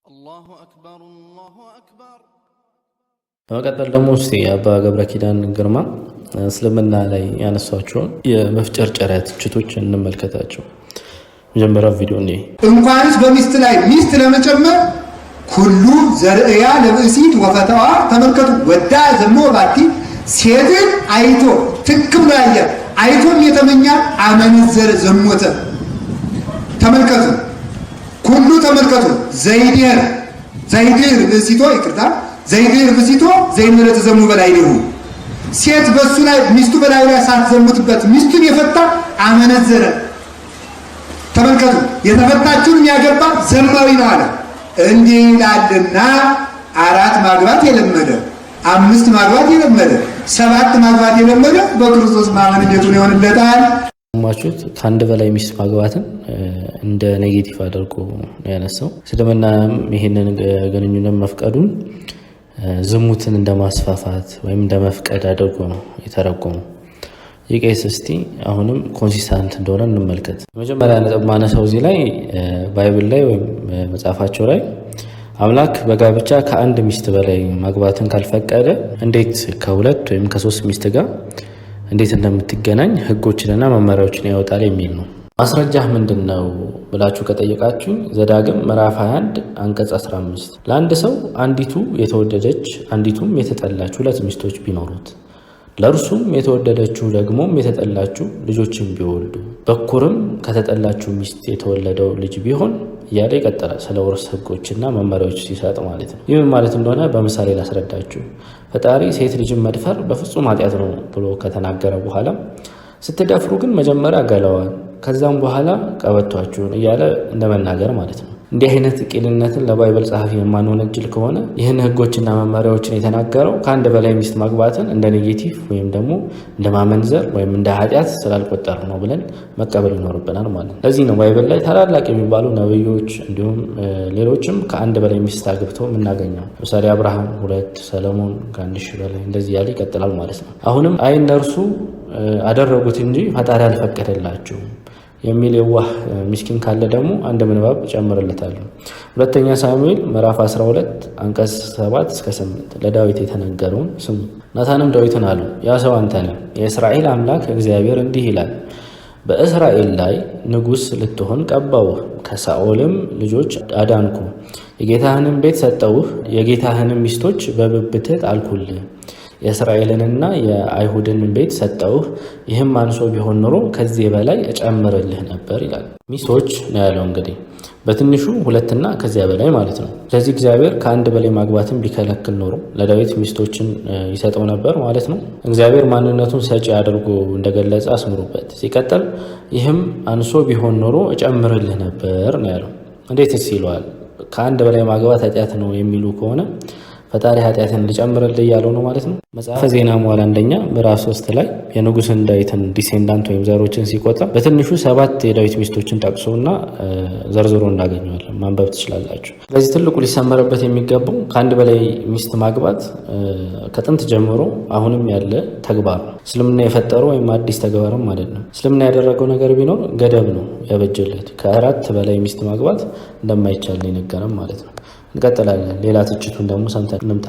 الله أكبر الله أكبر. በመቀጠል ደግሞ እስቲ አባ ገብረ ኪዳን ግርማ እስልምና ላይ ያነሷቸውን የመፍጨርጨሪያ ትችቶች እንመልከታቸው። መጀመሪያው ቪዲዮ ነው። እንኳንስ በሚስት ላይ ሚስት ለመጨመር ሁሉ ዘርእያ ለብእሲት ወፈተዋ ተመልከቱ። ወዳ ዘሞ ባቲ ሴትን አይቶ ትክም ላይ አይቶም የተመኛ አመነዘረ ዘሞተ። ተመልከቱ ሁሉ ተመልከቱ። ዘይድር ብእሲቶ ይቅርታ ዘይድር ብእሲቶ ዘይመረት ዘሙ በላይ ነው። ሴት በሱ ላይ ሚስቱ በላይ ላይ ሳትዘሙትበት ሚስቱን የፈታ አመነዘረ። ተመልከቱ የተፈታችውን የሚያገባ ዘማዊ ነው አለ። እንዲህ ይላልና 4 ማግባት የለመደ 5 ማግባት የለመደ 7 ማግባት የለመደ በክርስቶስ ማመን እንዴት ይሆንለታል? ማቹት ከአንድ በላይ ሚስት ማግባትን እንደ ኔጌቲቭ አድርጎ ያነሳው። እስልምናም ይሄንን ግንኙነት መፍቀዱን ዝሙትን እንደማስፋፋት ወይም እንደመፍቀድ አድርጎ ነው የተረጎመው። የቄስ እስቲ አሁንም ኮንሲስታንት እንደሆነ እንመልከት። መጀመሪያ ነጥብ ማነሳው እዚህ ላይ ባይብል ላይ ወይም መጽሐፋቸው ላይ አምላክ በጋብቻ ከአንድ ሚስት በላይ ማግባትን ካልፈቀደ እንዴት ከ2 ወይም ከ3 ሚስት ጋር እንዴት እንደምትገናኝ ህጎችንና መመሪያዎችን ያወጣል የሚል ነው። ማስረጃህ ምንድነው ብላችሁ ከጠየቃችሁ ዘዳግም ምዕራፍ 21 አንቀጽ 15 ለአንድ ሰው አንዲቱ የተወደደች አንዲቱም የተጠላች 2 ሚስቶች ቢኖሩት ለእርሱም የተወደደችው ደግሞም የተጠላችው ልጆችን ቢወልዱ በኩርም ከተጠላችው ሚስት የተወለደው ልጅ ቢሆን እያለ ይቀጥላል። ስለ ውርስ ህጎችና መመሪያዎች ሲሰጥ ማለት ነው። ይህም ማለት እንደሆነ በምሳሌ ላስረዳችሁ። ፈጣሪ ሴት ልጅን መድፈር በፍጹም ኃጢአት ነው ብሎ ከተናገረ በኋላ ስትደፍሩ ግን መጀመሪያ ገለዋን ከዛም በኋላ ቀበቷችሁን እያለ እንደመናገር ማለት ነው። እንዲህ አይነት ቂልነትን ለባይብል ጸሐፊ የማንወነጅል ከሆነ ይህን ህጎችና መመሪያዎችን የተናገረው ከአንድ በላይ ሚስት ማግባትን እንደ ኔጌቲቭ ወይም ደግሞ እንደ ማመንዘር ወይም እንደ ኃጢአት ስላልቆጠር ነው ብለን መቀበል ይኖርብናል ማለት ነው። ለዚህ ነው ባይብል ላይ ታላላቅ የሚባሉ ነብዮች እንዲሁም ሌሎችም ከአንድ በላይ ሚስት አግብተው የምናገኘው። ለምሳሌ አብርሃም 2፣ ሰለሞን ከ1000 በላይ እንደዚህ ያለ ይቀጥላል ማለት ነው። አሁንም አይ እነርሱ አደረጉት እንጂ ፈጣሪ አልፈቀደላቸውም የሚል የዋህ ምስኪን ካለ ደግሞ አንድ ምንባብ ጨምርለታለሁ። 2ኛ ሳሙኤል ምዕራፍ 12 አንቀጽ 7 እስከ 8 ለዳዊት የተነገረውን ስሙ። ናታንም ዳዊትን አለው፣ ያ ሰው አንተ ነህ። የእስራኤል አምላክ እግዚአብሔር እንዲህ ይላል፣ በእስራኤል ላይ ንጉሥ ልትሆን ቀባውህ፣ ከሳኦልም ልጆች አዳንኩ፣ የጌታህንም ቤት ሰጠውህ፣ የጌታህንም ሚስቶች በብብትህ ጣልኩልህ፣ የእስራኤልንና የአይሁድን ቤት ሰጠውህ። ይህም አንሶ ቢሆን ኖሮ ከዚህ በላይ እጨምርልህ ነበር ይላል። ሚስቶች ነው ያለው እንግዲህ በትንሹ 2 እና ከዚያ በላይ ማለት ነው። ስለዚህ እግዚአብሔር ከአንድ በላይ ማግባትን ቢከለክል ኖሮ ለዳዊት ሚስቶችን ይሰጠው ነበር ማለት ነው። እግዚአብሔር ማንነቱን ሰጪ አድርጎ እንደገለጸ አስምሩበት። ሲቀጥል ይህም አንሶ ቢሆን ኖሮ እጨምርልህ ነበር ነው ያለው። እንዴትስ ይለዋል? ከአንድ በላይ ማግባት ኃጢአት ነው የሚሉ ከሆነ ፈጣሪ ኃጢአትን ሊጨምርልህ እያለው ነው ማለት ነው። መጽሐፈ ዜና መዋዕል 1 ምዕራፍ 3 ላይ የንጉሥን ዳዊትን ዲሴንዳንት ወይም ዘሮችን ሲቆጥር በትንሹ 7 የዳዊት ሚስቶችን ጠቅሶና ዘርዝሮ እናገኘዋለን። ማንበብ ትችላላችሁ። ስለዚህ ትልቁ ሊሰመርበት የሚገባው ከአንድ በላይ ሚስት ማግባት ከጥንት ጀምሮ አሁንም ያለ ተግባር ነው። እስልምና የፈጠረው ወይም አዲስ ተግባርም ማለት ነው። እስልምና ያደረገው ነገር ቢኖር ገደብ ነው ያበጀለት። ከ4 በላይ ሚስት ማግባት እንደማይቻል የነገረም ማለት ነው። እንቀጥላለን። ሌላ ትችቱን ደግሞ ሰምተን እንምጣ።